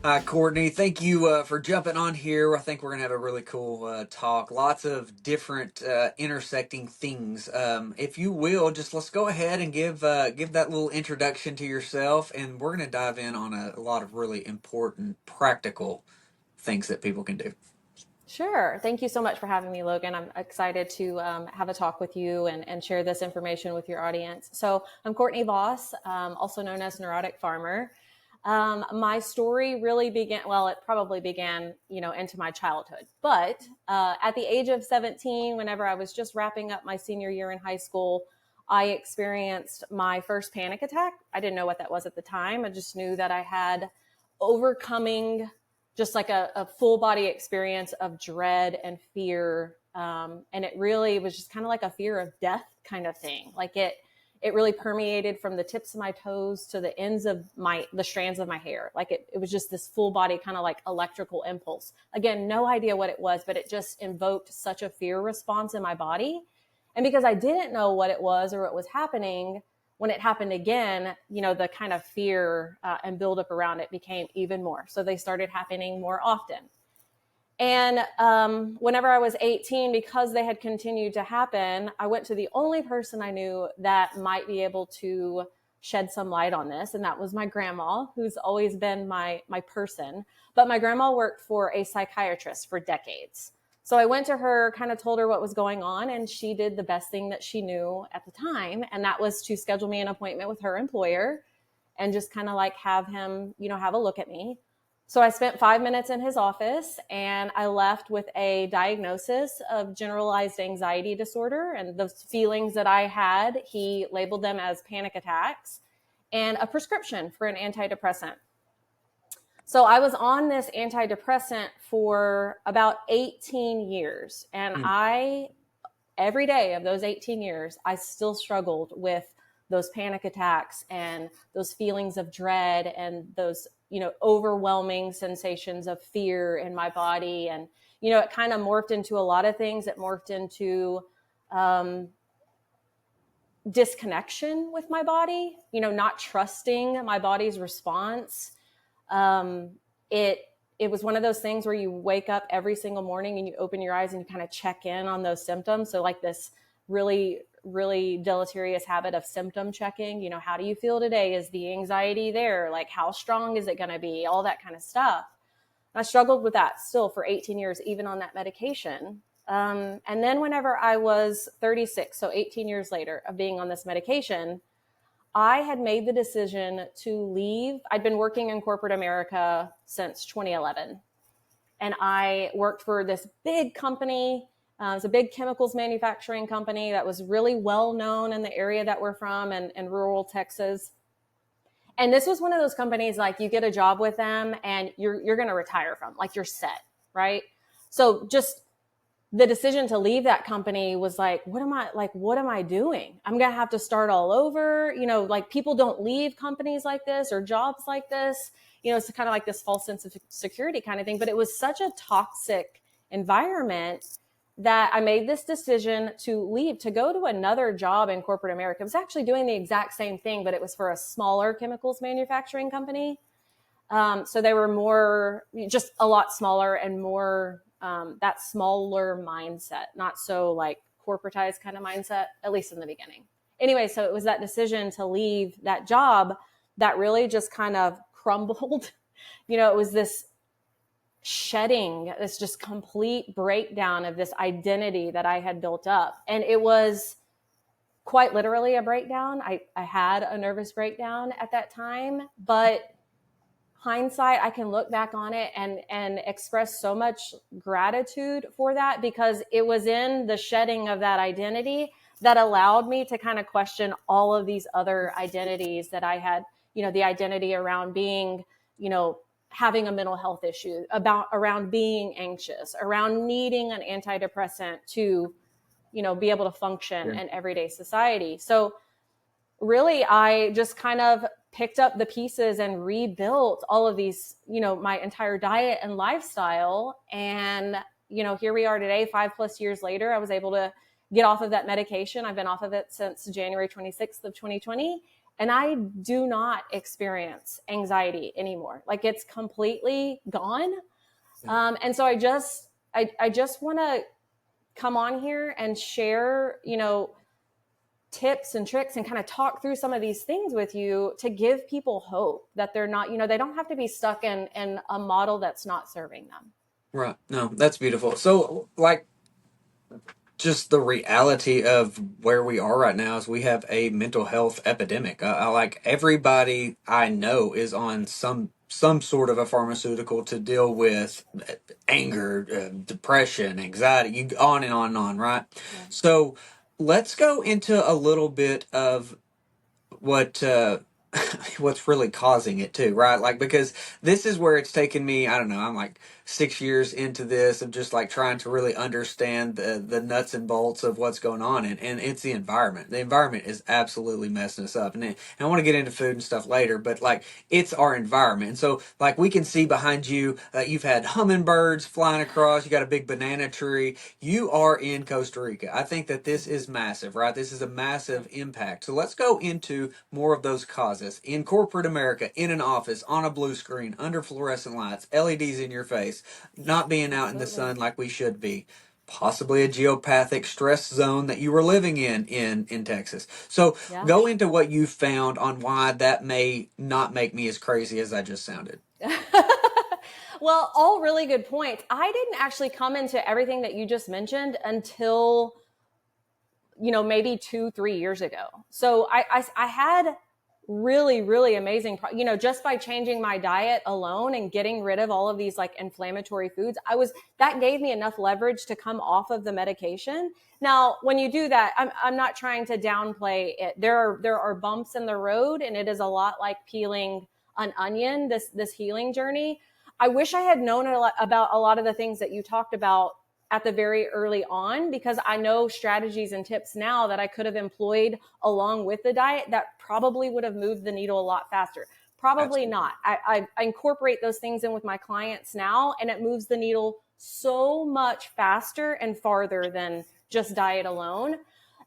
Hi, Courtney. Thank you for jumping on here. I think we're going to have a really cool talk. Lots of different intersecting things. If you will, just let's go ahead and give that little introduction to yourself, and we're going to dive in on a lot of really important, practical things that people can do. Sure. Thank you so much for having me, Logan. I'm excited to have a talk with you and share this information with your audience. So I'm Courtney Voss, also known as Neurotic Farmer. My story really began, well, it probably began, into my childhood. But at the age of 17, whenever I was just wrapping up my senior year in high school, I experienced my first panic attack. I didn't know what that was at the time. I just knew that I had overcoming just like a full body experience of dread and fear. And it really was just kind of like a fear of death kind of thing. Like it really permeated from the tips of my toes to the ends of the strands of my hair. Like it was just this full body kind of like electrical impulse. Again, no idea what it was, but it just invoked such a fear response in my body. And because I didn't know what it was or what was happening, when it happened again, the kind of fear and buildup around it became even more. So they started happening more often. And whenever I was 18, because they had continued to happen, I went to the only person I knew that might be able to shed some light on this. And that was my grandma, who's always been my person. But my grandma worked for a psychiatrist for decades. So I went to her, kind of told her what was going on, and she did the best thing that she knew at the time. And that was to schedule me an appointment with her employer and just kind of like have him, have a look at me. So I spent 5 minutes in his office and I left with a diagnosis of generalized anxiety disorder. And those feelings that I had, he labeled them as panic attacks and a prescription for an antidepressant. So I was on this antidepressant for about 18 years. And Mm. every day of those 18 years, I still struggled with those panic attacks and those feelings of dread and those, overwhelming sensations of fear in my body. And, it kind of morphed into a lot of things. It morphed into disconnection with my body, not trusting my body's response. Um, it it was one of those things where you wake up every single morning and you open your eyes and you kind of check in on those symptoms. So like this really, really deleterious habit of symptom checking. How do you feel today? Is the anxiety there? Like, how strong is it going to be? All that kind of stuff. I struggled with that still for 18 years, even on that medication. And then whenever I was 36, so 18 years later of being on this medication, I had made the decision to leave. I'd been working in corporate America since 2011. And I worked for this big company. It's a big chemicals manufacturing company that was really well known in the area that we're from in rural Texas. And this was one of those companies, like you get a job with them and you're going to retire from, like you're set, right? So just the decision to leave that company was like, what am I doing? I'm going to have to start all over. Like people don't leave companies like this or jobs like this. It's kind of like this false sense of security kind of thing. But it was such a toxic environment that I made this decision to leave, to go to another job in corporate America. I was actually doing the exact same thing, but it was for a smaller chemicals manufacturing company. So they were more, just a lot smaller and more that smaller mindset, not so like corporatized kind of mindset, at least in the beginning. Anyway, so it was that decision to leave that job that really just kind of crumbled. It was this shedding, this just complete breakdown of this identity that I had built up. And it was quite literally a breakdown. I had a nervous breakdown at that time, but hindsight, I can look back on it and express so much gratitude for that, because it was in the shedding of that identity that allowed me to kind of question all of these other identities that I had, the identity around being, having a mental health issue, around being anxious, around needing an antidepressant to, be able to function in everyday society. So really, I just kind of picked up the pieces and rebuilt all of these, my entire diet and lifestyle. And, here we are today, 5+ years later, I was able to get off of that medication. I've been off of it since January 26th of 2020. And I do not experience anxiety anymore. Like it's completely gone. And so I just want to come on here and share, tips and tricks and kind of talk through some of these things with you to give people hope that they're not, they don't have to be stuck in a model that's not serving them. Right. No, that's beautiful. So, like, just the reality of where we are right now is we have a mental health epidemic. Like everybody I know is on some sort of a pharmaceutical to deal with anger, depression, anxiety, you on and on and on, right? Yeah. So let's go into a little bit of what what's really causing it too, right? Like, because this is where it's taken me, I don't know, I'm like 6 years into this of just like trying to really understand the nuts and bolts of what's going on, and it's the environment. The environment is absolutely messing us up, and I want to get into food and stuff later, but like it's our environment. And so like we can see behind you, you've had hummingbirds flying across, you got a big banana tree. You are in Costa Rica. I think that this is massive, right? This is a massive impact. So let's go into more of those causes. In corporate America, in an office, on a blue screen, under fluorescent lights, LEDs in your face, not being out in the sun like we should be. Possibly a geopathic stress zone that you were living in Texas. So Yeah. go into what you found on why that may not make me as crazy as I just sounded. Well, all really good points. I didn't actually come into everything that you just mentioned until, maybe 2-3 years ago. So I had really, really amazing, just by changing my diet alone and getting rid of all of these like inflammatory foods, that gave me enough leverage to come off of the medication. Now, when you do that, I'm not trying to downplay it. There are bumps in the road, and it is a lot like peeling an onion, this healing journey. I wish I had known about a lot of the things that you talked about at the very early on, because I know strategies and tips now that I could have employed along with the diet that probably would have moved the needle a lot faster. Probably Absolutely. not. I incorporate those things in with my clients now, and it moves the needle so much faster and farther than just diet alone.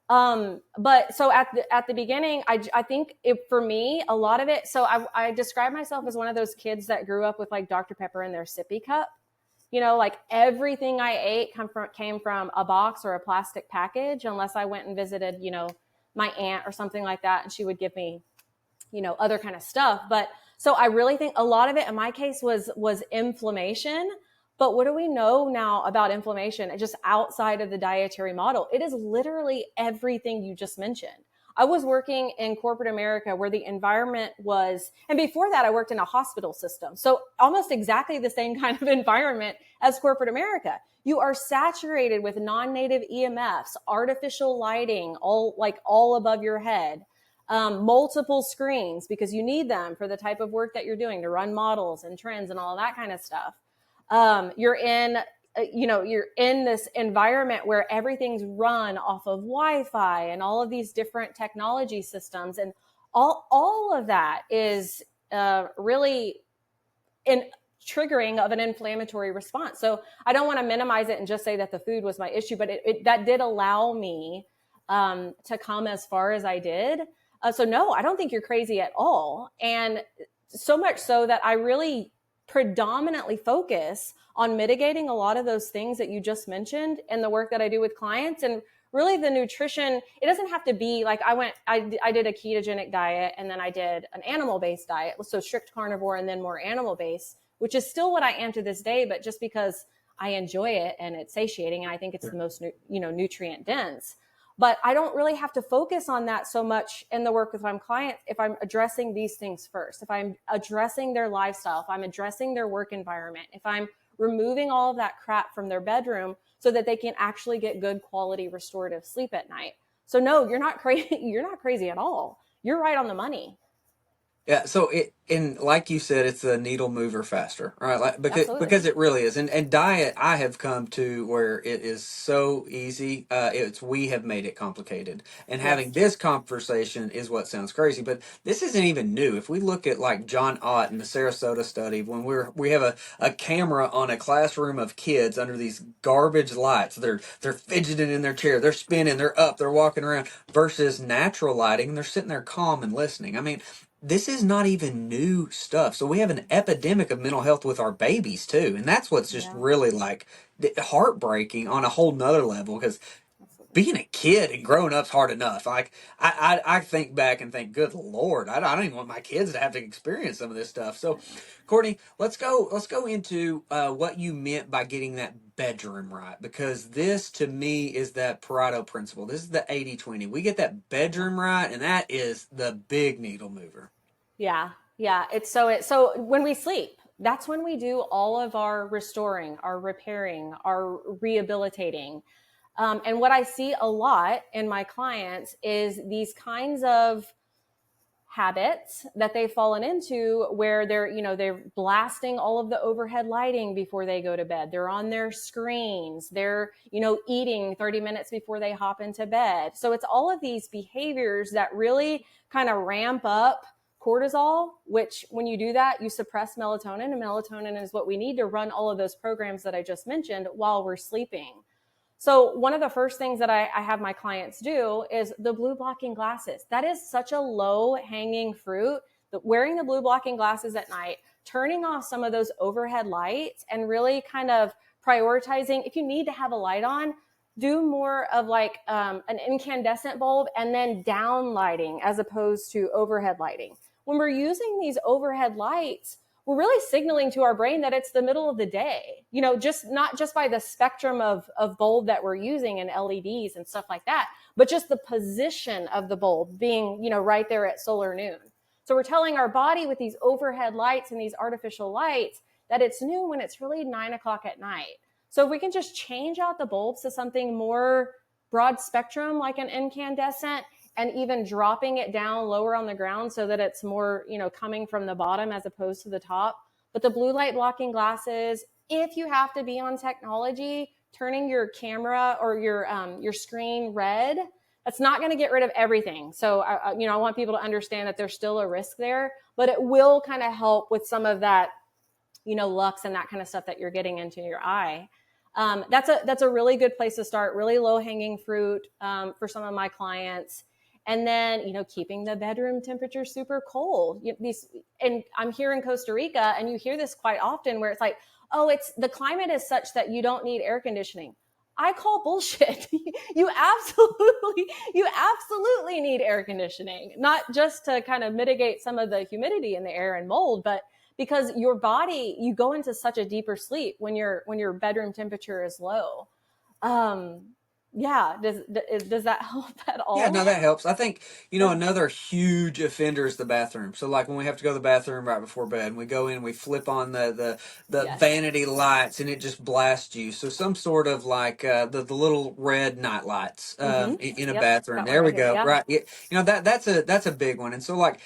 But so at the beginning, I think for me, a lot of it, so I describe myself as one of those kids that grew up with like Dr. Pepper in their sippy cup. Like everything I ate came from a box or a plastic package, unless I went and visited, my aunt or something like that, and she would give me, other kind of stuff. But so I really think a lot of it in my case was inflammation. But what do we know now about inflammation? Just outside of the dietary model, it is literally everything you just mentioned. I was working in corporate America where the environment was, and before that I worked in a hospital system. So almost exactly the same kind of environment as corporate America. You are saturated with non-native EMFs, artificial lighting, all above your head, multiple screens because you need them for the type of work that you're doing to run models and trends and all that kind of stuff. You're in this environment where everything's run off of Wi-Fi and all of these different technology systems. And all of that is really triggering of an inflammatory response. So I don't want to minimize it and just say that the food was my issue, but that did allow me to come as far as I did. So no, I don't think you're crazy at all. And so much so that I really predominantly focus on mitigating a lot of those things that you just mentioned in the work that I do with clients. And really the nutrition, it doesn't have to be like I did a ketogenic diet, and then I did an animal-based diet. So strict carnivore and then more animal-based, which is still what I am to this day, but just because I enjoy it and it's satiating and I think it's the most, nutrient dense. But I don't really have to focus on that so much in the work with my clients if I'm addressing these things first, if I'm addressing their lifestyle, if I'm addressing their work environment, if I'm removing all of that crap from their bedroom so that they can actually get good quality restorative sleep at night. So no, you're not crazy. You're not crazy at all. You're right on the money. Yeah, so and like you said, it's a needle mover faster, right? Like Absolutely. because it really is. And diet, I have come to where it is so easy. It's we have made it complicated, and having Yes. this conversation is what sounds crazy. But this isn't even new. If we look at like John Ott and the Sarasota study, when we have a camera on a classroom of kids under these garbage lights, they're fidgeting in their chair, they're spinning, they're up, they're walking around, versus natural lighting, and they're sitting there calm and listening. I mean, this is not even new stuff. So we have an epidemic of mental health with our babies too. And that's what's just Yeah. really like heartbreaking on a whole nother level because Absolutely. being a kid and growing up's hard enough. Like I think back and think, good Lord, I don't even want my kids to have to experience some of this stuff. So, I know. Courtney, let's go into what you meant by getting that bedroom right, because this to me is that Pareto principle. This is the 80-20. We get that Yeah. bedroom right, and that is the big needle mover. Yeah. Yeah. So when we sleep, that's when we do all of our restoring, our repairing, our rehabilitating. And what I see a lot in my clients is these kinds of habits that they've fallen into where they're blasting all of the overhead lighting before they go to bed. They're on their screens. They're, eating 30 minutes before they hop into bed. So it's all of these behaviors that really kind of ramp up cortisol, which when you do that, you suppress melatonin, and melatonin is what we need to run all of those programs that I just mentioned while we're sleeping. So one of the first things that I have my clients do is the blue blocking glasses. That is such a low hanging fruit. That wearing the blue blocking glasses at night, turning off some of those overhead lights, and really kind of prioritizing. If you need to have a light on, do more of like an incandescent bulb and then down lighting as opposed to overhead lighting. When we're using these overhead lights, we're really signaling to our brain that it's the middle of the day, just not just by the spectrum of bulb that we're using and LEDs and stuff like that, but just the position of the bulb being, right there at solar noon. So we're telling our body with these overhead lights and these artificial lights that it's noon when it's really 9 o'clock at night. So if we can just change out the bulbs to something more broad spectrum, like an incandescent, and even dropping it down lower on the ground so that it's more, coming from the bottom as opposed to the top. But the blue light blocking glasses, if you have to be on technology, turning your camera or your screen red, that's not going to get rid of everything. So, I want people to understand that there's still a risk there, but it will kind of help with some of that, lux and that kind of stuff that you're getting into your eye. That's a really good place to start. Really low hanging fruit for some of my clients. And then, keeping the bedroom temperature super cold. And I'm here in Costa Rica, and you hear this quite often where it's like, oh, it's the climate is such that you don't need air conditioning. I call bullshit. you absolutely need air conditioning, not just to kind of mitigate some of the humidity in the air and mold, but because your body, you go into such a deeper sleep when your bedroom temperature is low. Um, yeah, does that help at Yeah, no, all? that helps. I think, Yeah. another huge offender is the bathroom. So like when we have to go to the bathroom right before bed, and we go in, we flip on the Yes. vanity lights and it just blasts you. So some sort of like the little red night lights Mm-hmm. in a Yep. bathroom. Got one There we right here. go. Yeah. Right. Yeah, that's a big one. And so like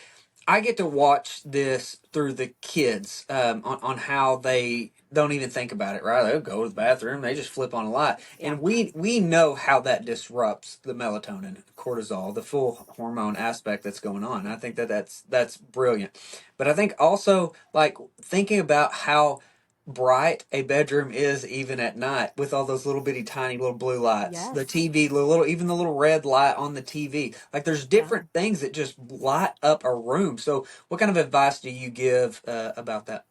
I get to watch this through the kids on how they don't even think about it, right? They'll go to the bathroom, they just flip on a light. Yeah. And we know how that disrupts the melatonin, cortisol, the full hormone aspect that's going on. I think that's brilliant. But I think also like thinking about how bright a bedroom is even at night with all those little bitty tiny little blue lights, the Yes. TV, the little even the little red light on the TV, like there's Yeah. different things that just light up a room. So what kind of advice do you give about that?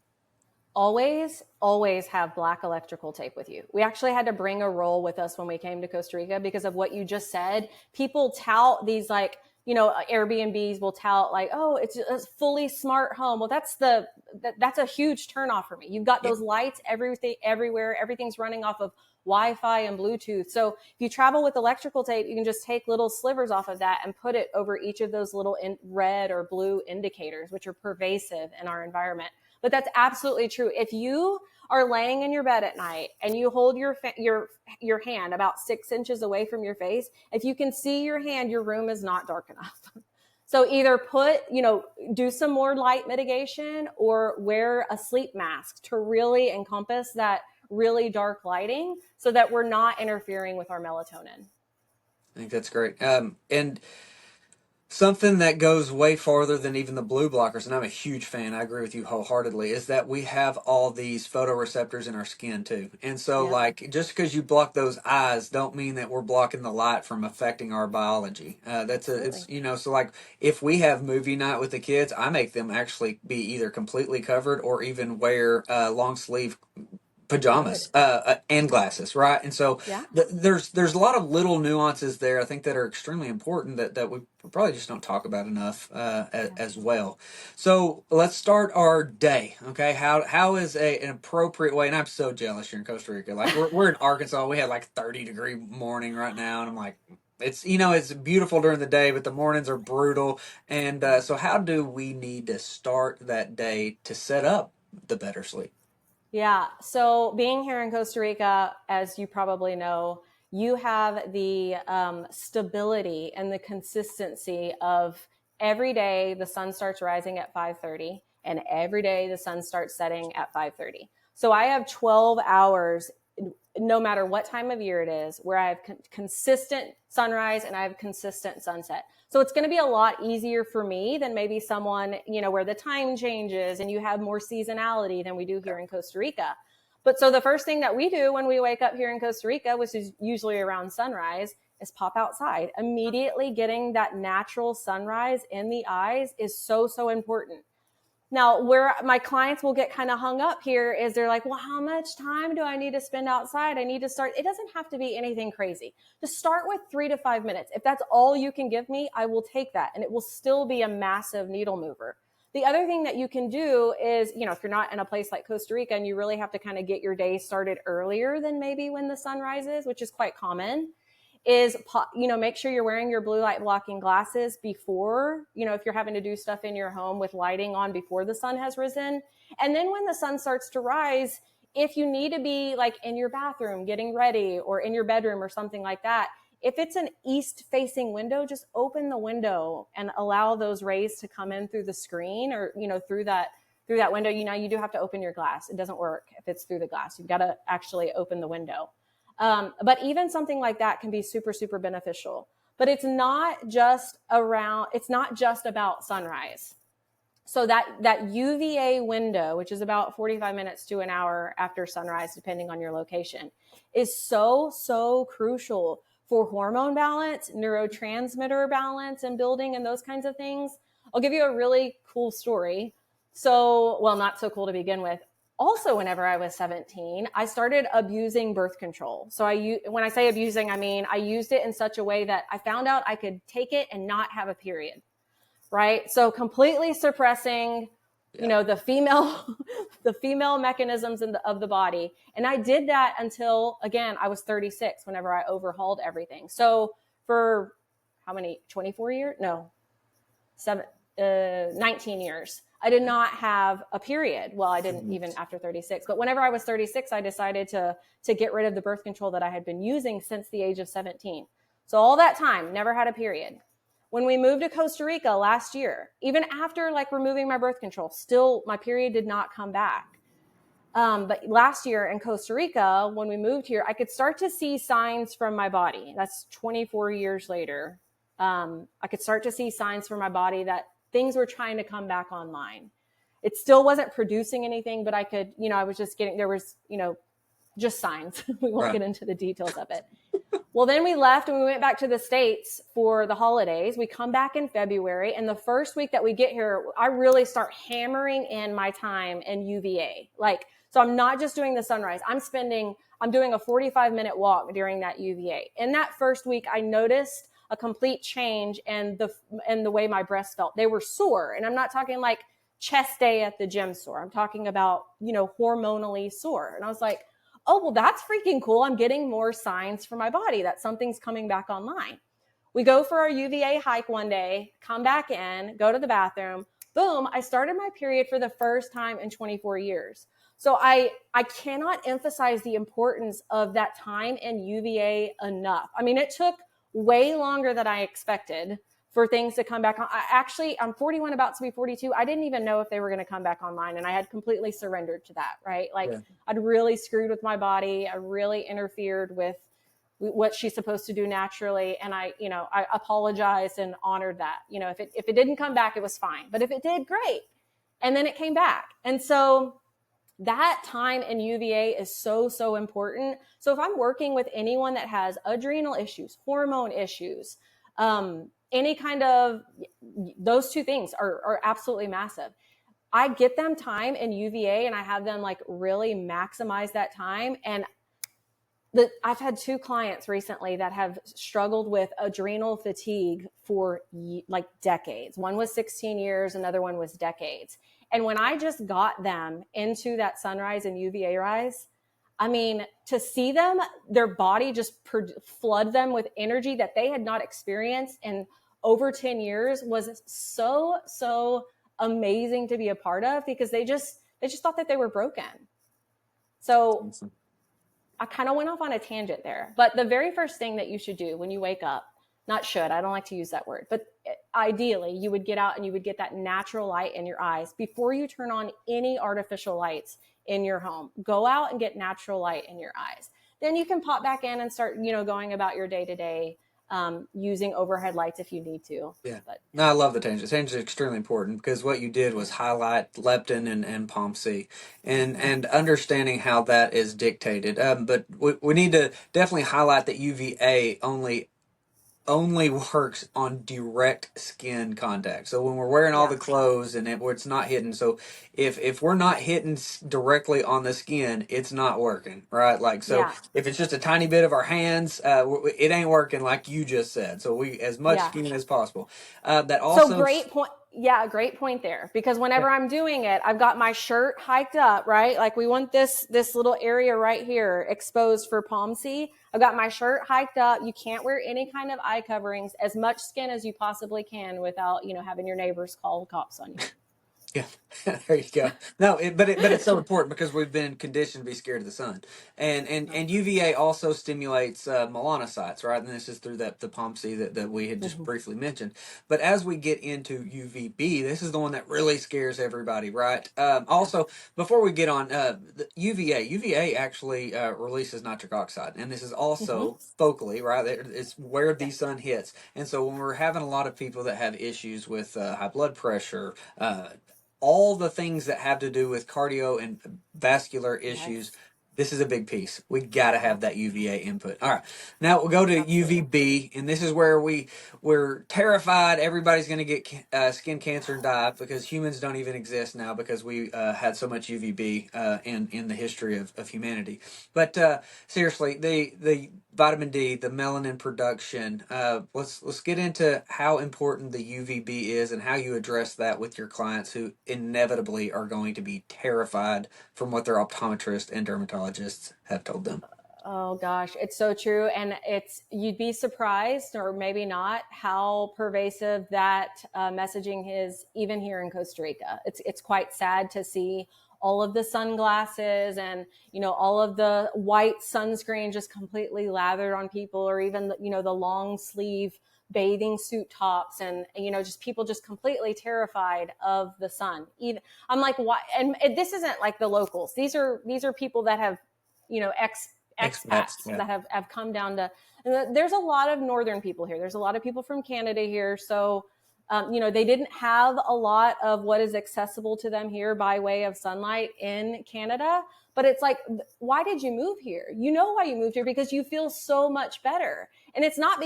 Always have black electrical tape with you. We actually had to bring a roll with us when we came to Costa Rica because of what you just said. People tout these like, Airbnbs will tout like, oh, it's a fully smart home. Well, that's a huge turnoff for me. You've got Yeah. those lights everything everywhere. Everything's running off of Wi-Fi and Bluetooth. So if you travel with electrical tape, you can just take little slivers off of that and put it over each of those little red or blue indicators, which are pervasive in our environment. But that's absolutely true. If you are laying in your bed at night and you hold your hand about 6 inches away from your face, if you can see your hand, your room is not dark enough. So either do some more light mitigation or wear a sleep mask to really encompass that really dark lighting so that we're not interfering with our melatonin. I think that's great. And something that goes way farther than even the blue blockers, and I'm a huge fan, I agree with you wholeheartedly, is that we have all these photoreceptors in our skin too. And so, Yep, like, just because you block those eyes, don't mean that we're blocking the light from affecting our biology. It's, absolutely. so like, if we have movie night with the kids, I make them actually be either completely covered or even wear long sleeve Good. pajamas and glasses, right? And so Yeah. there's a lot of little nuances there, I think, that are extremely important that we probably just don't talk about enough Yeah. as well. So let's start our day. Okay, how is an appropriate way? And I'm so jealous you're in Costa Rica. Like we're in Arkansas. We had like 30-degree morning right now, and I'm like, it's beautiful during the day, but the mornings are brutal. And so how do we need to start that day to set up the better sleep? Yeah. So being here in Costa Rica, as you probably know, you have the stability and the consistency of every day the sun starts rising at 5:30 and every day the sun starts setting at 5:30. So I have 12 hours no matter what time of year it is, where I have consistent sunrise and I have consistent sunset. So it's going to be a lot easier for me than maybe someone, where the time changes and you have more seasonality than we do here in Costa Rica. But so the first thing that we do when we wake up here in Costa Rica, which is usually around sunrise, is pop outside. Immediately getting that natural sunrise in the eyes is so, so important. Now, where my clients will get kind of hung up here is they're like, well, how much time do I need to spend outside? I need to start. It doesn't have to be anything crazy. Just start with 3 to 5 minutes. If that's all you can give me, I will take that. And it will still be a massive needle mover. The other thing that you can do is, if you're not in a place like Costa Rica and you really have to kind of get your day started earlier than maybe when the sun rises, which is quite common, is, make sure you're wearing your blue light blocking glasses before, if you're having to do stuff in your home with lighting on before the sun has risen. And then when the sun starts to rise, if you need to be like in your bathroom getting ready or in your bedroom or something like that, if it's an east facing window, just open the window and allow those rays to come in through the screen or, through that window. You do have to open your glass. It doesn't work if it's through the glass. You've got to actually open the window. But even something like that can be super, super beneficial. But it's not just about sunrise. So that UVA window, which is about 45 minutes to an hour after sunrise, depending on your location, is so, so crucial for hormone balance, neurotransmitter balance and building and those kinds of things. I'll give you a really cool story. So, well, not so cool to begin with. Also, whenever I was 17, I started abusing birth control. So when I say abusing, I mean, I used it in such a way that I found out I could take it and not have a period, right? So completely suppressing, Yeah. the female mechanisms of the body. And I did that until, again, I was 36 whenever I overhauled everything. So for how many, 24 years? No, 19 years. I did not have a period. Well, I didn't even after 36, but whenever I was 36, I decided to get rid of the birth control that I had been using since the age of 17. So all that time, never had a period. When we moved to Costa Rica last year, even after like removing my birth control, still my period did not come back. But last year in Costa Rica, when we moved here, I could start to see signs from my body. That's 24 years later. I could start to see signs from my body that things were trying to come back online. It still wasn't producing anything, but I could, I was just getting, there was, just signs. We won't Right. get into the details of it. Well, then we left and we went back to the States for the holidays. We come back in February, and the first week that we get here, I really start hammering in my time in UVA. So I'm not just doing the sunrise. I'm doing a 45-minute walk during that UVA. In that first week, I noticed a complete change in the way my breasts felt. They were sore, and I'm not talking like chest day at the gym sore. I'm talking about, hormonally sore. And I was like, oh, well, that's freaking cool. I'm getting more signs for my body that something's coming back online. We go for our UVA hike one day, come back in, go to the bathroom. Boom, I started my period for the first time in 24 years. So I cannot emphasize the importance of that time in UVA enough. I mean, it took way longer than I expected for things to come back on. I'm 41, about to be 42. I didn't even know if they were going to come back online. And I had completely surrendered to that, right? Like, I'd really screwed with my body. I really interfered with what she's supposed to do naturally. And I apologized and honored that. If it didn't come back, it was fine. But if it did, great. And then it came back. And so that time in UVA is so, so important. So if I'm working with anyone that has adrenal issues, hormone issues, any kind of, those two things are absolutely massive. I get them time in UVA and I have them like really maximize that time. And I've had 2 clients recently that have struggled with adrenal fatigue for like decades. One was 16 years, another one was decades. And when I just got them into that sunrise and UVA rise, I mean, to see them, their body just flood them with energy that they had not experienced in over 10 years was so, so amazing to be a part of, because they just thought that they were broken. So awesome. I kind of went off on a tangent there, but the very first thing that you should do when you wake up, not should, I don't like to use that word, but ideally you would get out and you would get that natural light in your eyes before you turn on any artificial lights in your home. Go out and get natural light in your eyes. Then you can pop back in and start, going about your day to day, using overhead lights if you need to. Yeah. No, I love the tangent. Tangent is extremely important because what you did was highlight leptin and POMC and understanding how that is dictated. But we need to definitely highlight that UVA only works on direct skin contact. So when we're wearing all the clothes and it's not hidden. So if we're not hitting directly on the skin, it's not working, right? Like, so if it's just a tiny bit of our hands, it ain't working, like you just said. So we, as much skin as possible. That also. So great point. Yeah, great point there. Because whenever I'm doing it, I've got my shirt hiked up, right? Like we want this little area right here exposed for POMC. I've got my shirt hiked up. You can't wear any kind of eye coverings, as much skin as you possibly can without, having your neighbors call the cops on you. Yeah, there you go. No, but it's so important because we've been conditioned to be scared of the sun, and UVA also stimulates melanocytes, right? And this is through the POMC that we had just briefly mentioned. But as we get into UVB, this is the one that really scares everybody, right? Also, before we get on the UVA actually releases nitric oxide, and this is also focally, right? It's where the sun hits, and so when we're having a lot of people that have issues with high blood pressure. All the things that have to do with cardio and vascular issues, this is a big piece. We got to have that UVA input. All right, now we'll go to UVB, and this is where we're terrified everybody's going to get skin cancer and die, because humans don't even exist now because we had so much UVB in the history of humanity. But seriously, the vitamin D, the melanin production. Let's get into how important the UVB is and how you address that with your clients who inevitably are going to be terrified from what their optometrist and dermatologists have told them. Oh gosh, it's so true. And you'd be surprised, or maybe not, how pervasive that messaging is even here in Costa Rica. It's quite sad to see all of the sunglasses and, all of the white sunscreen just completely lathered on people, or even, the long sleeve bathing suit tops, and, just people just completely terrified of the sun. Even, I'm like, why? And this isn't like the locals. These are people that have, expats that have come down to, there's a lot of northern people here. There's a lot of people from Canada here. So, they didn't have a lot of what is accessible to them here by way of sunlight in Canada. But it's like, why did you move here? You know why you moved here, because you feel so much better. And it's not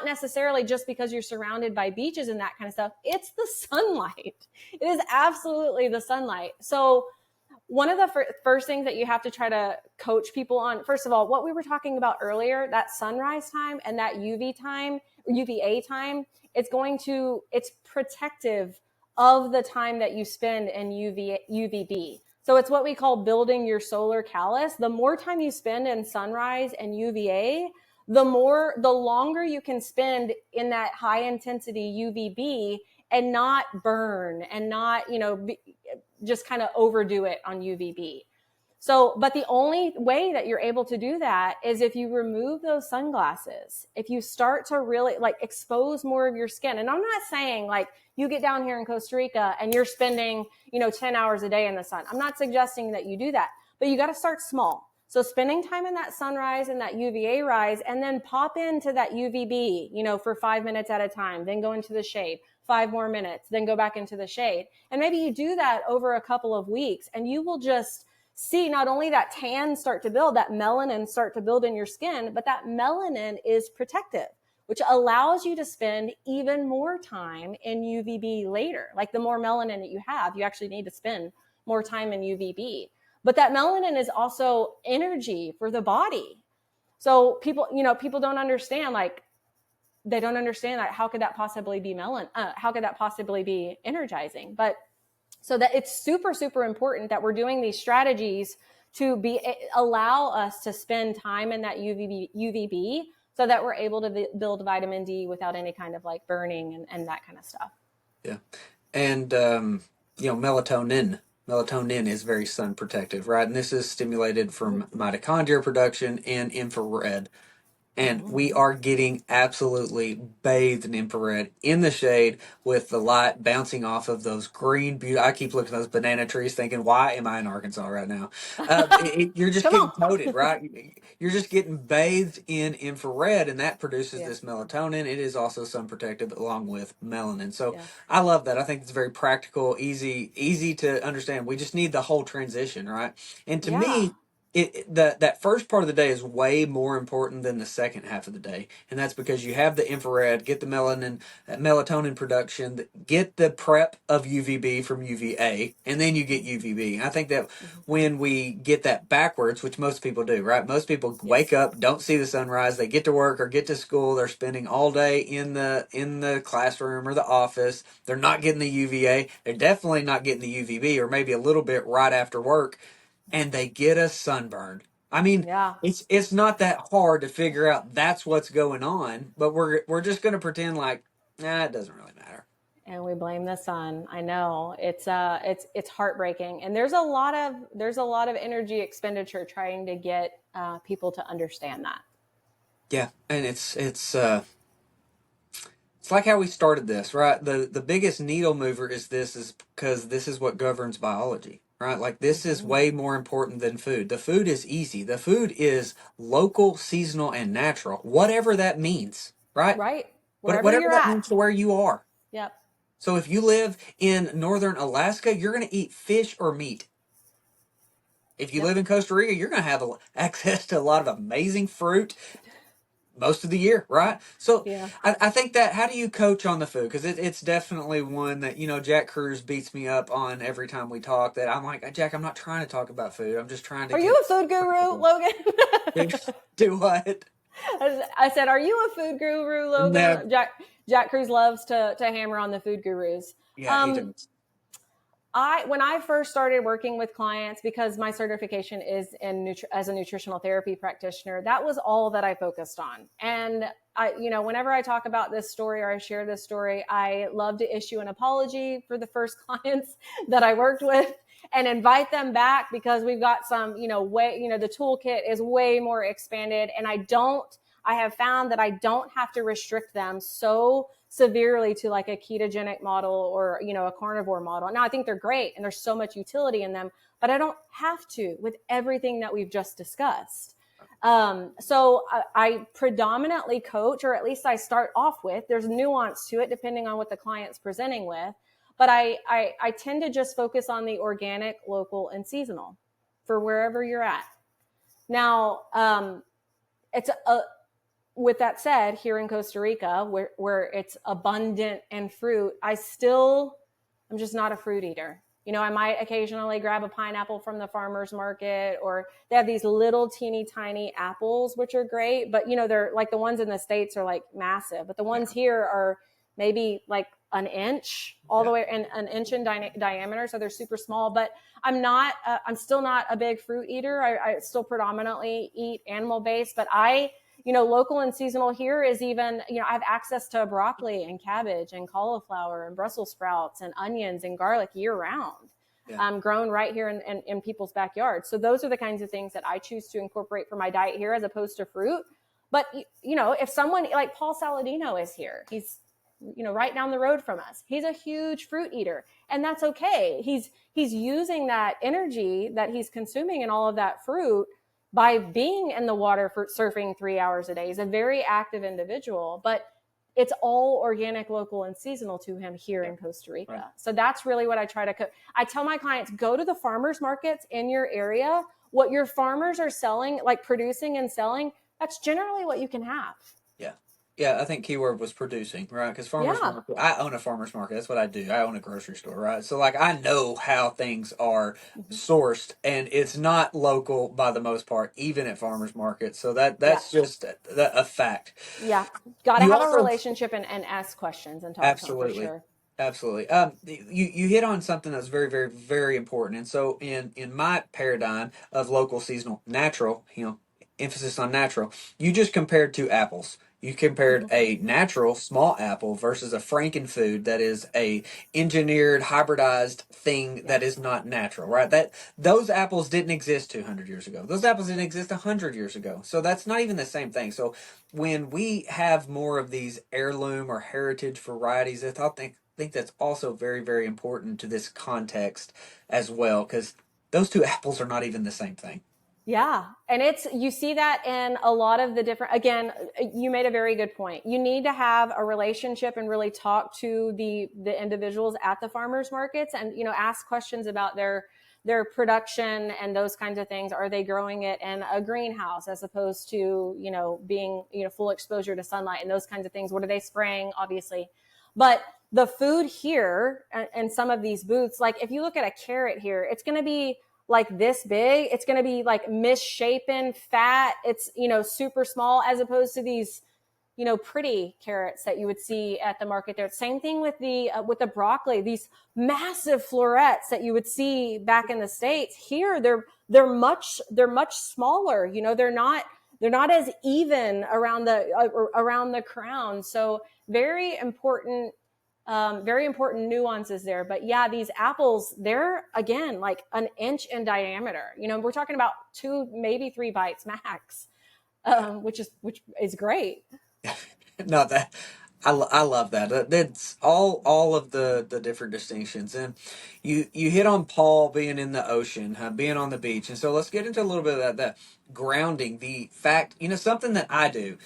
necessarily just because you're surrounded by beaches and that kind of stuff. It's the sunlight. It is absolutely the sunlight. So one of the first things that you have to try to coach people on, first of all, what we were talking about earlier, that sunrise time and that UVA time, it's protective of the time that you spend in UVB. So it's what we call building your solar callus. The more time you spend in sunrise and UVA, the longer you can spend in that high intensity UVB and not burn and not, just kind of overdo it on UVB. So, but the only way that you're able to do that is if you remove those sunglasses, if you start to really like expose more of your skin. And I'm not saying like you get down here in Costa Rica and you're spending, 10 hours a day in the sun. I'm not suggesting that you do that, but you got to start small. So spending time in that sunrise and that UVA rise, and then pop into that UVB, for 5 minutes at a time, then go into the shade, 5 more minutes, then go back into the shade. And maybe you do that over a couple of weeks, and you will just see not only that tan start to build, that melanin start to build in your skin, but that melanin is protective, which allows you to spend even more time in UVB later. Like the more melanin that you have, you actually need to spend more time in UVB. But that melanin is also energy for the body. So people don't understand, like they don't understand that. How could that possibly be how could that possibly be energizing? But so that it's super, super important that we're doing these strategies to allow us to spend time in that UVB so that we're able to build vitamin D without any kind of like burning and that kind of stuff. Yeah. And, melatonin is very sun protective, right? And this is stimulated from mitochondria production and infrared. And we are getting absolutely bathed in infrared in the shade with the light bouncing off of those green, I keep looking at those banana trees thinking, why am I in Arkansas right now? You're just Come getting on. coated, right? You're just getting bathed in infrared, and that produces Yeah. this melatonin. It is also sun protective along with melanin. So Yeah. I love that. I think it's very practical, easy to understand. We just need the whole transition, right? And to Yeah. me, that first part of the day is way more important than the second half of the day, and that's because you have the infrared, get the melatonin production, get the prep of UVB from UVA, and then you get UVB. I think that when we get that backwards, which most people do, right? Most people wake Yes. up, don't see the sunrise, they get to work or get to school, they're spending all day in the classroom or the office. They're not getting the UVA. They're definitely not getting the UVB, or maybe a little bit right after work, and they get a sunburn. I mean, Yeah. it's not that hard to figure out that's what's going on, but we're just going to pretend like, it doesn't really matter. And we blame the sun. I know it's heartbreaking, and there's a lot of energy expenditure trying to get people to understand that. Yeah, and it's like how we started this, right? The biggest needle mover is because this is what governs biology, right? Like this is way more important than food. The food is easy. The food is local, seasonal, and natural, whatever that means, right? Right, But wherever whatever you're that at. means to where you are. Yep. So if you live in northern Alaska, you're going to eat fish or meat. If you Yep. live in Costa Rica, you're going to have access to a lot of amazing fruit most of the year, right? So Yeah. I think that, how do you coach on the food? Because it's definitely one that, Jack Cruz beats me up on every time we talk, that I'm like, Jack, I'm not trying to talk about food. I'm just trying to Are you get a food guru, Logan? do what? I said, are you a food guru, No, Logan? Jack Cruz loves to hammer on the food gurus. yeah, he Um, does. when I first started working with clients, because my certification is as a nutritional therapy practitioner, that was all that I focused on. And whenever I talk about this story or I share this story, I love to issue an apology for the first clients that I worked with and invite them back, because we've got some, the toolkit is way more expanded, and I have found that I don't have to restrict them so severely to like a ketogenic model or, a carnivore model. Now I think they're great and there's so much utility in them, but I don't have to with everything that we've just discussed. So I predominantly coach, or at least I start off with, there's nuance to it depending on what the client's presenting with, but I tend to just focus on the organic, local, and seasonal for wherever you're at. Now, it's with that said, here in Costa Rica, where it's abundant in fruit, I'm just not a fruit eater. I might occasionally grab a pineapple from the farmer's market, or they have these little teeny tiny apples, which are great, but they're like, the ones in the States are like massive, but the ones here are maybe like an inch all the way, and an inch in diameter. So they're super small, but I'm still not a big fruit eater. I still predominantly eat animal based, but local and seasonal here is even, I have access to broccoli and cabbage and cauliflower and Brussels sprouts and onions and garlic year round. Yeah. grown right here in people's backyards. So those are the kinds of things that I choose to incorporate for my diet here as opposed to fruit. But, you know, if someone like Paul Saladino is here, he's, you know, right down the road from us. He's a huge fruit eater, and that's okay. He's using that energy that he's consuming in all of that fruit by being in the water for surfing 3 hours a day. He's a very active individual, but it's all organic, local, and seasonal to him here in Costa Rica. Right. So that's really what I try to cook. I tell my clients, go to the farmers markets in your area. What your farmers are selling, like producing and selling, that's generally what you can have. Yeah. Yeah, I think keyword was producing, right? Because farmers market, I own a farmers market. That's what I do. I own a grocery store, right? So like I know how things are sourced, and it's not local by the most part, even at farmers markets. So that's just a fact. Yeah, got to have a relationship and ask questions and talk to them for sure. Absolutely. You hit on something that's very, very, very important. And so in my paradigm of local, seasonal, natural, you know, emphasis on natural, you just compared two apples. You compared a natural small apple versus a frankenfood that is a engineered, hybridized thing that is not natural, right? That those apples didn't exist 200 years ago. Those apples didn't exist 100 years ago. So that's not even the same thing. So when we have more of these heirloom or heritage varieties, I think that's also very, very important to this context as well, because those two apples are not even the same thing. Yeah. And you see that in a lot of the different, again, you made a very good point. You need to have a relationship and really talk to the individuals at the farmers markets and, you know, ask questions about their production and those kinds of things. Are they growing it in a greenhouse as opposed to, you know, being, you know, full exposure to sunlight and those kinds of things? What are they spraying? Obviously. But the food here and some of these booths, like if you look at a carrot here, it's going to be like this big. It's going to be like misshapen, fat. It's, you know, super small as opposed to these, you know, pretty carrots that you would see at the market there. Same thing with the broccoli, these massive florets that you would see back in the States. Here, they're much smaller. You know, they're not as even around the crown. So very important nuances there. But yeah, these apples, they're again like an inch in diameter. You know, we're talking about 2, maybe 3 bites max, which is great. No, that I love that. That's all of the different distinctions, and you hit on Paul being in the ocean, being on the beach, and so let's get into a little bit of that grounding. The fact, you know, something that I do.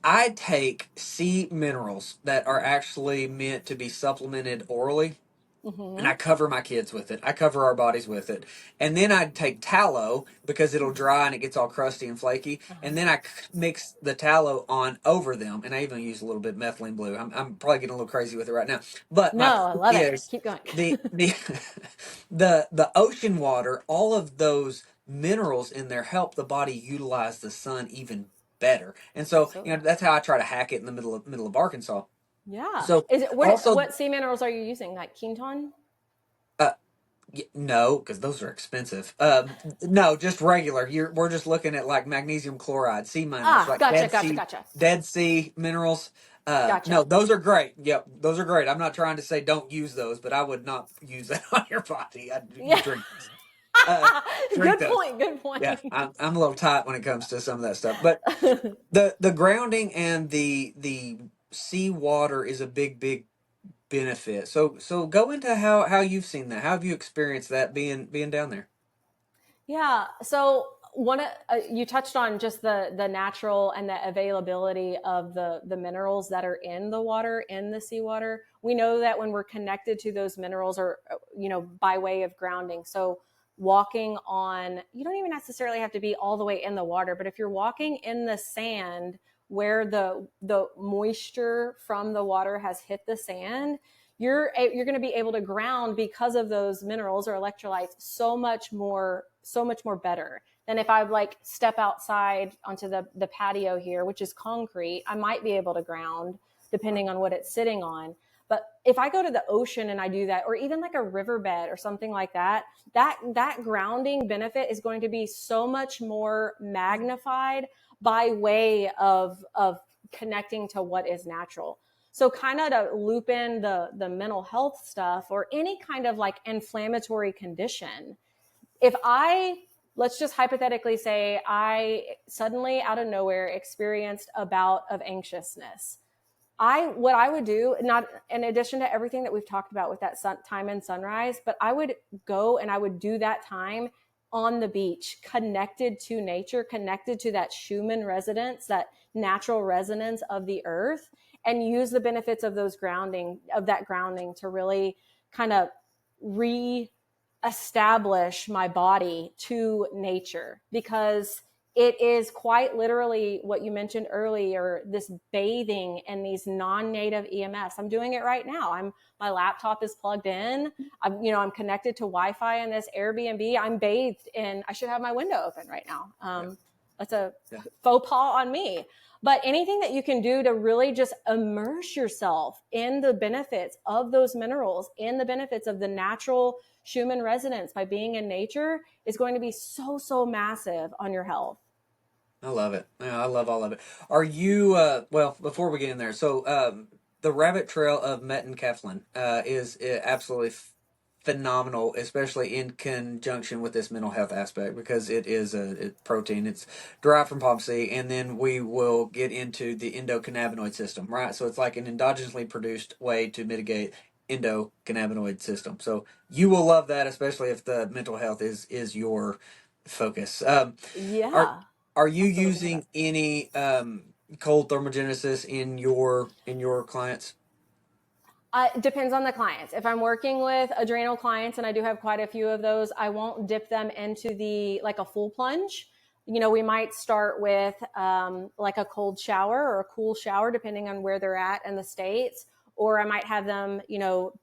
I take sea minerals that are actually meant to be supplemented orally, and I cover my kids with it. I cover our bodies with it. And then I take tallow because it'll dry and it gets all crusty and flaky. And then I mix the tallow on over them. And I even use a little bit of methylene blue. I'm probably getting a little crazy with it right now. But no, I love it. Keep going. the ocean water, all of those minerals in there help the body utilize the sun even better. And so, absolutely, you know, that's how I try to hack it in the middle of Arkansas. Yeah. So is it what sea minerals are you using? Like Quinton? No, because those are expensive. No, just regular. We're just looking at like magnesium chloride, sea minerals, like gotcha. Dead Sea minerals. Gotcha. No, those are great. Yep, those are great. I'm not trying to say don't use those, but I would not use that on your body. You drink. Good point. Yeah, I'm a little tight when it comes to some of that stuff, but the grounding and the sea water is a big benefit. So go into how you've seen that. How have you experienced that being down there? Yeah. So you touched on just the natural and the availability of the minerals that are in the water, in the seawater. We know that when we're connected to those minerals, or, you know, by way of grounding. So walking on, you don't even necessarily have to be all the way in the water, but if you're walking in the sand where the moisture from the water has hit the sand, you're going to be able to ground because of those minerals or electrolytes so much more better than if I like step outside onto the patio here, which is concrete. I might be able to ground depending on what it's sitting on. But if I go to the ocean and I do that, or even like a riverbed or something like that, that grounding benefit is going to be so much more magnified by way of connecting to what is natural. So kind of to loop in the mental health stuff or any kind of like inflammatory condition. If I, let's just hypothetically say I suddenly out of nowhere experienced a bout of anxiousness, what I would do, not in addition to everything that we've talked about with that time in sunrise, but I would go and I would do that time on the beach, connected to nature, connected to that Schumann resonance, that natural resonance of the earth, and use the benefits of that grounding to really kind of re-establish my body to nature, because it is quite literally what you mentioned earlier, this bathing and these non-native EMFs. I'm doing it right now. My laptop is plugged in. I'm connected to Wi-Fi in this Airbnb. I'm bathed in, I should have my window open right now. That's a faux pas on me. But anything that you can do to really just immerse yourself in the benefits of those minerals, in the benefits of the natural Schumann resonance by being in nature, is going to be so, so massive on your health. I love it. Yeah, I love all of it. Are you, well, before we get in there, so the rabbit trail of metenkeflin is absolutely phenomenal, especially in conjunction with this mental health aspect, because it is a protein. It's derived from palm seed, and then we will get into the endocannabinoid system, right? So it's like an endogenously produced way to mitigate endocannabinoid system. So you will love that, especially if the mental health is your focus. Are Yeah. are you I'll have to look into that. using any cold thermogenesis in your clients? It depends on the clients. If I'm working with adrenal clients, and I do have quite a few of those, I won't dip them into like a full plunge. We might start with like a cold shower or a cool shower, depending on where they're at in the States. Or I might have them,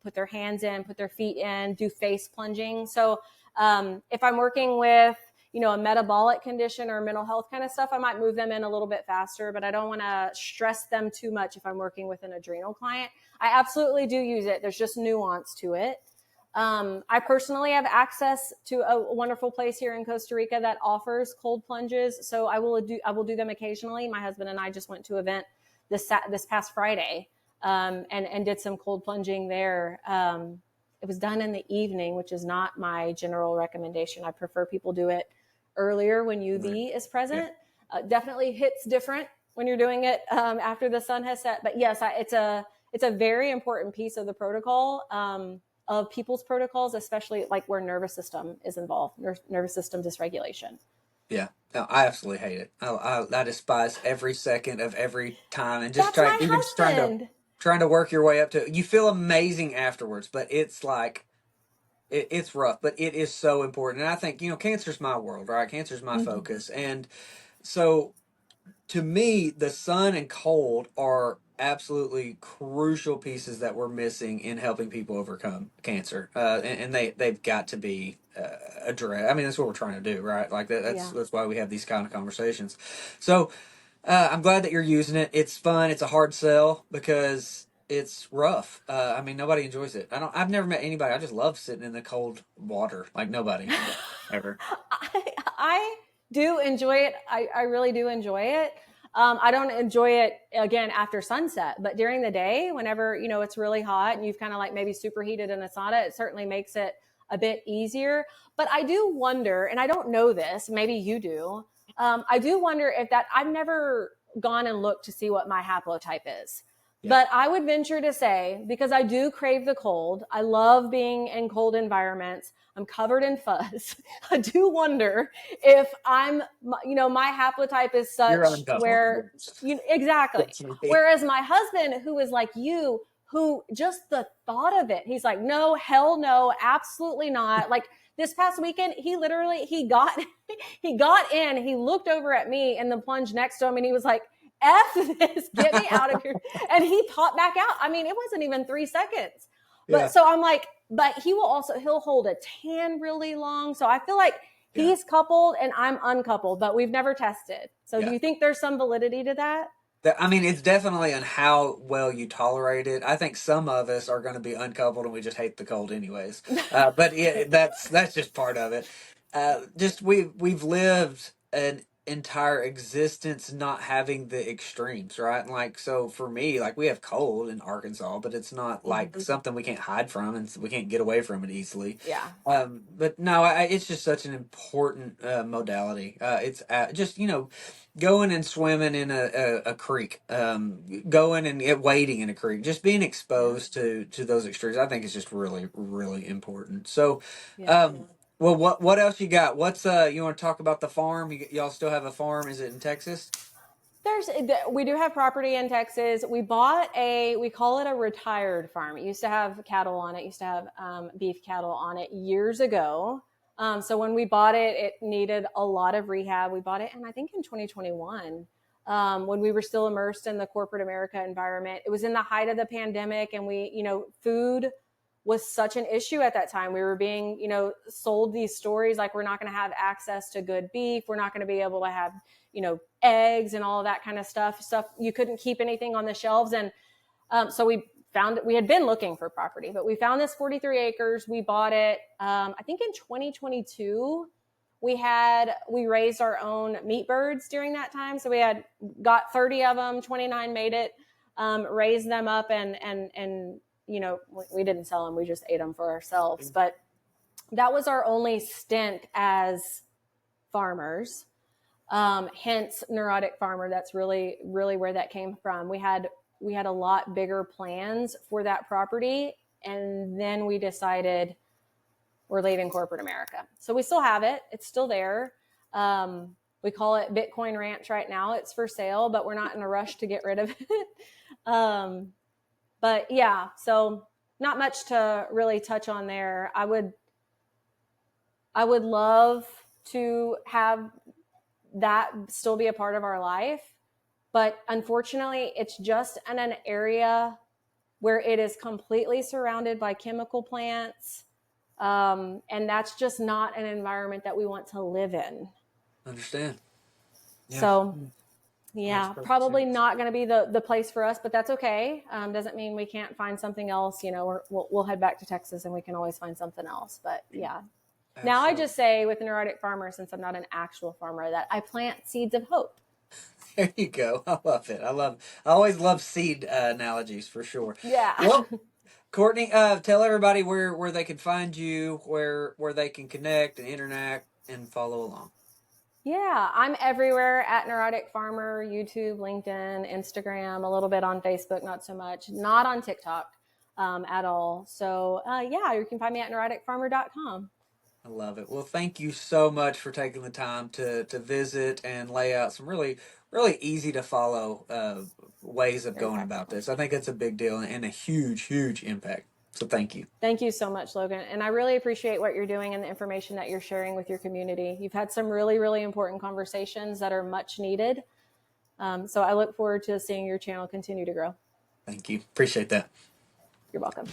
put their hands in, put their feet in, do face plunging. So if I'm working with, a metabolic condition or mental health kind of stuff, I might move them in a little bit faster, but I don't want to stress them too much if I'm working with an adrenal client. I absolutely do use it. There's just nuance to it. I personally have access to a wonderful place here in Costa Rica that offers cold plunges, so I will do them occasionally. My husband and I just went to an event this past Friday, and did some cold plunging there. It was done in the evening, which is not my general recommendation. I prefer people do it earlier when Right. UV is Yeah. present. Definitely hits different when you're doing it after the sun has set. But yes, it's a very important piece of the protocol, of people's protocols, especially like where nervous system is involved, nervous system dysregulation. Yeah. No, I absolutely hate it. I despise every second of every time, and just That's try my even just husband. trying to work your way up to it. You feel amazing afterwards, but it's like it's rough, but it is so important. And I think, cancer's my world, right? Cancer's my Mm-hmm. focus. And so to me, the sun and cold are absolutely crucial pieces that we're missing in helping people overcome cancer, and they've got to be addressed. I mean, that's what we're trying to do, right? Like that, that's Yeah. that's why we have these kind of conversations. So I'm glad that you're using it. It's fun. It's a hard sell because it's rough. I mean, nobody enjoys it. I've never met anybody. I just love sitting in the cold water. Like nobody ever. I do enjoy it. I really do enjoy it. I don't enjoy it again after sunset, but during the day, whenever it's really hot and you've kind of like maybe superheated in a sauna, it certainly makes it a bit easier. But I do wonder, and I don't know this, maybe you do. I do wonder if that I've never gone and looked to see what my haplotype is. Yeah. But I would venture to say, because I do crave the cold, I love being in cold environments. I'm covered in fuzz. I do wonder if my haplotype is You're such uncoupled. where, exactly. That's me. Whereas my husband, who is like you, who just the thought of it, he's like, no, hell no, absolutely not. Like this past weekend, he got, he got in, he looked over at me in the plunge next to him and he was like, F this, get me out of here. And he popped back out. I mean, it wasn't even 3 seconds. But Yeah. so I'm like, but he'll hold a tan really long. So I feel like Yeah. he's coupled and I'm uncoupled, but we've never tested. So do Yeah. you think there's some validity to that? I mean, it's definitely on how well you tolerate it. I think some of us are going to be uncoupled and we just hate the cold anyways. But yeah, that's just part of it. Just we've lived an entire existence not having the extremes, right? And like, so for me, like, we have cold in Arkansas, but it's not like something we can't hide from, and we can't get away from it easily. Yeah. But no, it's just such an important modality. It's just, going and swimming in a creek, going and wading in a creek, just being Yeah. exposed to those extremes, I think is just really, really important. So, Yeah. well, what else you got? What's you want to talk about the farm? Y'all still have a farm? Is it in Texas? We do have property in Texas. We call it a retired farm. It used to have cattle on it, used to have beef cattle on it years ago. So when we bought it, it needed a lot of rehab. We bought it, and I think in 2021, when we were still immersed in the corporate America environment. It was in the height of the pandemic, and food was such an issue at that time. We were being, sold these stories like we're not going to have access to good beef. We're not going to be able to have, eggs and all of that kind of stuff. You couldn't keep anything on the shelves. And so we had been looking for property, but we found this 43 acres. We bought it. I think in 2022, we raised our own meat birds during that time. So we had got 30 of them, 29 made it, raised them up, and we didn't sell them. We just ate them for ourselves. But that was our only stint as farmers. Hence Neurotic Farmer. That's really, really where that came from. We had a lot bigger plans for that property. And then we decided we're leaving corporate America. So we still have it. It's still there. We call it Bitcoin Ranch right now. It's for sale, but we're not in a rush to get rid of it. But yeah, so not much to really touch on there. I would love to have that still be a part of our life, but unfortunately it's just in an area where it is completely surrounded by chemical plants, and that's just not an environment that we want to live in. Understand. Yeah. So yeah, probably not going to be the place for us, but that's okay. Doesn't mean we can't find something else. We'll head back to Texas, and we can always find something else. But yeah. Absolutely. Now I just say with the Neurotic Farmer, since I'm not an actual farmer, that I plant seeds of hope. There you go. I love it. I always love seed analogies, for sure. Yeah. Well, Courtney, tell everybody where they can find you, where they can connect and interact and follow along. Yeah, I'm everywhere at Neurotic Farmer, YouTube, LinkedIn, Instagram, a little bit on Facebook, not so much, not on TikTok at all. So yeah, you can find me at neuroticfarmer.com. I love it. Well, thank you so much for taking the time to visit and lay out some really, really easy to follow ways of going about this. I think it's a big deal and a huge, huge impact. So thank you. Thank you so much, Logan. And I really appreciate what you're doing and the information that you're sharing with your community. You've had some really, really important conversations that are much needed. So I look forward to seeing your channel continue to grow. Thank you. Appreciate that. You're welcome.